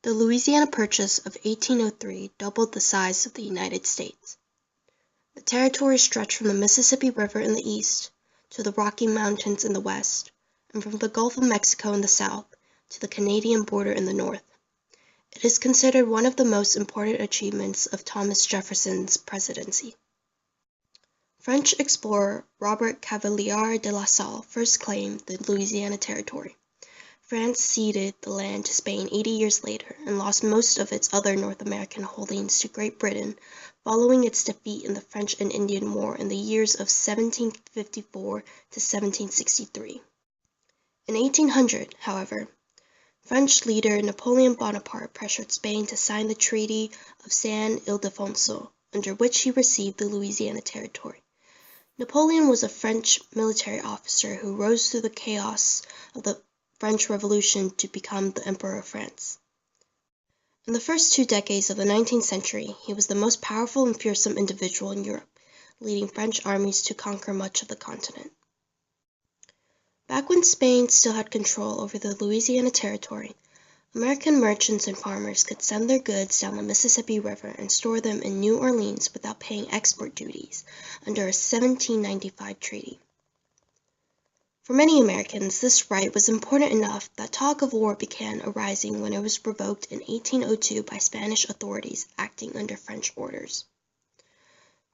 The Louisiana Purchase of 1803 doubled the size of the United States. The territory stretched from the Mississippi River in the east to the Rocky Mountains in the west, and from the Gulf of Mexico in the south to the Canadian border in the north. It is considered one of the most important achievements of Thomas Jefferson's presidency. French explorer Robert Cavelier de La Salle first claimed the Louisiana Territory. France ceded the land to Spain 80 years later and lost most of its other North American holdings to Great Britain following its defeat in the French and Indian War in the years of 1754 to 1763. In 1800, however, French leader Napoleon Bonaparte pressured Spain to sign the Treaty of San Ildefonso, under which he received the Louisiana Territory. Napoleon was a French military officer who rose through the chaos of the French Revolution to become the Emperor of France. In the first 2 decades of the 19th century, he was the most powerful and fearsome individual in Europe, leading French armies to conquer much of the continent. Back when Spain still had control over the Louisiana Territory, American merchants and farmers could send their goods down the Mississippi River and store them in New Orleans without paying export duties under a 1795 treaty. For many Americans, this right was important enough that talk of war began arising when it was revoked in 1802 by Spanish authorities acting under French orders.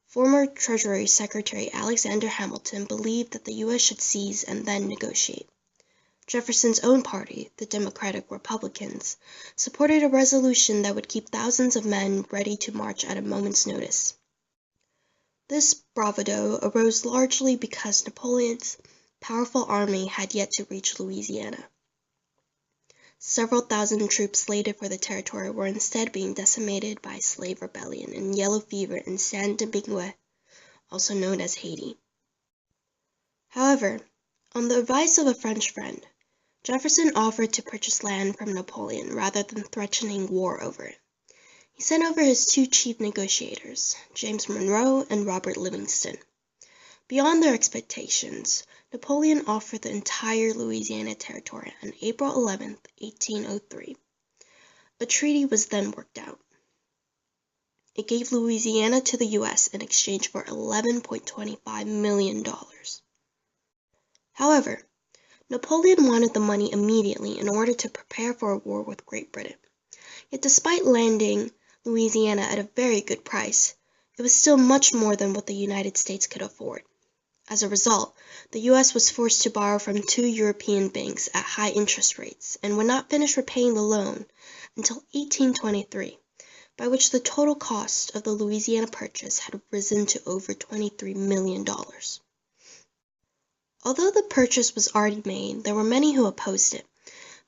Former Treasury Secretary Alexander Hamilton believed that the U.S. should seize and then negotiate. Jefferson's own party, the Democratic Republicans, supported a resolution that would keep thousands of men ready to march at a moment's notice. This bravado arose largely because Napoleon's powerful army had yet to reach Louisiana. Several thousand troops slated for the territory were instead being decimated by slave rebellion and yellow fever in Saint Domingue, also known as Haiti. However, on the advice of a French friend, Jefferson offered to purchase land from Napoleon rather than threatening war over it. He sent over his 2 chief negotiators, James Monroe and Robert Livingston. Beyond their expectations, Napoleon offered the entire Louisiana Territory on April 11, 1803. A treaty was then worked out. It gave Louisiana to the U.S. in exchange for $11.25 million. However, Napoleon wanted the money immediately in order to prepare for a war with Great Britain. Yet despite landing Louisiana at a very good price, it was still much more than what the United States could afford. As a result, the U.S. was forced to borrow from 2 European banks at high interest rates and would not finish repaying the loan until 1823, by which the total cost of the Louisiana Purchase had risen to over $23 million. Although the purchase was already made, there were many who opposed it.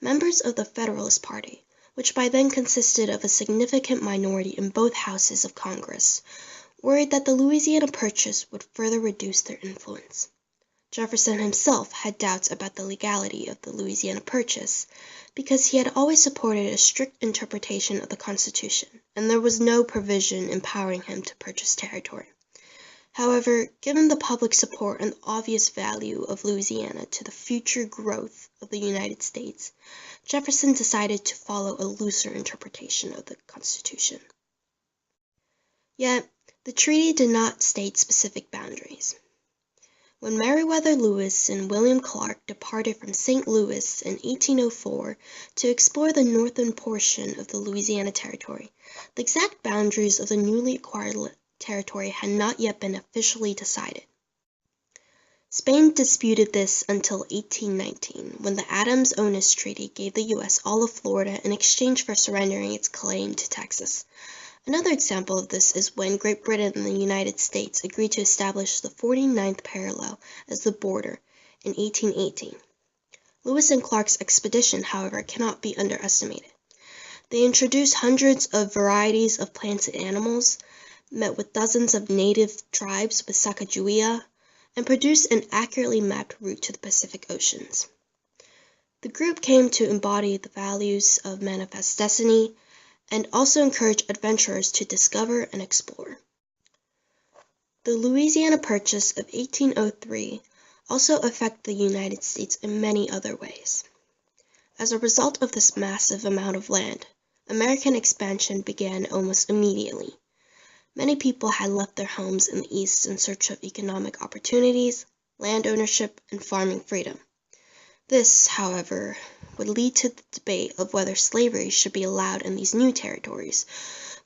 Members of the Federalist Party, which by then consisted of a significant minority in both houses of Congress, worried that the Louisiana Purchase would further reduce their influence. Jefferson himself had doubts about the legality of the Louisiana Purchase because he had always supported a strict interpretation of the Constitution, and there was no provision empowering him to purchase territory. However, given the public support and the obvious value of Louisiana to the future growth of the United States, Jefferson decided to follow a looser interpretation of the Constitution. Yet, the treaty did not state specific boundaries. When Meriwether Lewis and William Clark departed from St. Louis in 1804 to explore the northern portion of the Louisiana Territory, the exact boundaries of the newly acquired territory had not yet been officially decided. Spain disputed this until 1819, when the Adams-Onis Treaty gave the U.S. all of Florida in exchange for surrendering its claim to Texas. Another example of this is when Great Britain and the United States agreed to establish the 49th parallel as the border in 1818. Lewis and Clark's expedition, however, cannot be underestimated. They introduced hundreds of varieties of plants and animals, met with dozens of native tribes with Sacagawea, and produced an accurately mapped route to the Pacific Oceans. The group came to embody the values of Manifest Destiny, and also encourage adventurers to discover and explore. The Louisiana Purchase of 1803 also affected the United States in many other ways. As a result of this massive amount of land, American expansion began almost immediately. Many people had left their homes in the East in search of economic opportunities, land ownership, and farming freedom. This, however, would lead to the debate of whether slavery should be allowed in these new territories,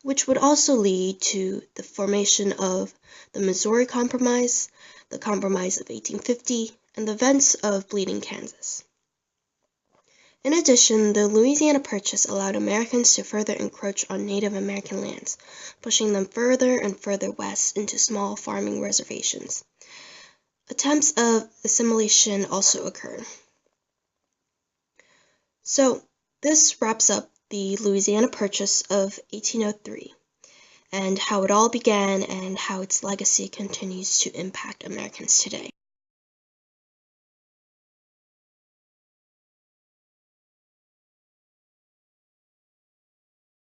which would also lead to the formation of the Missouri Compromise, the Compromise of 1850, and the events of Bleeding Kansas. In addition, the Louisiana Purchase allowed Americans to further encroach on Native American lands, pushing them further and further west into small farming reservations. Attempts of assimilation also occurred. So, this wraps up the Louisiana Purchase of 1803 and how it all began and how its legacy continues to impact Americans today.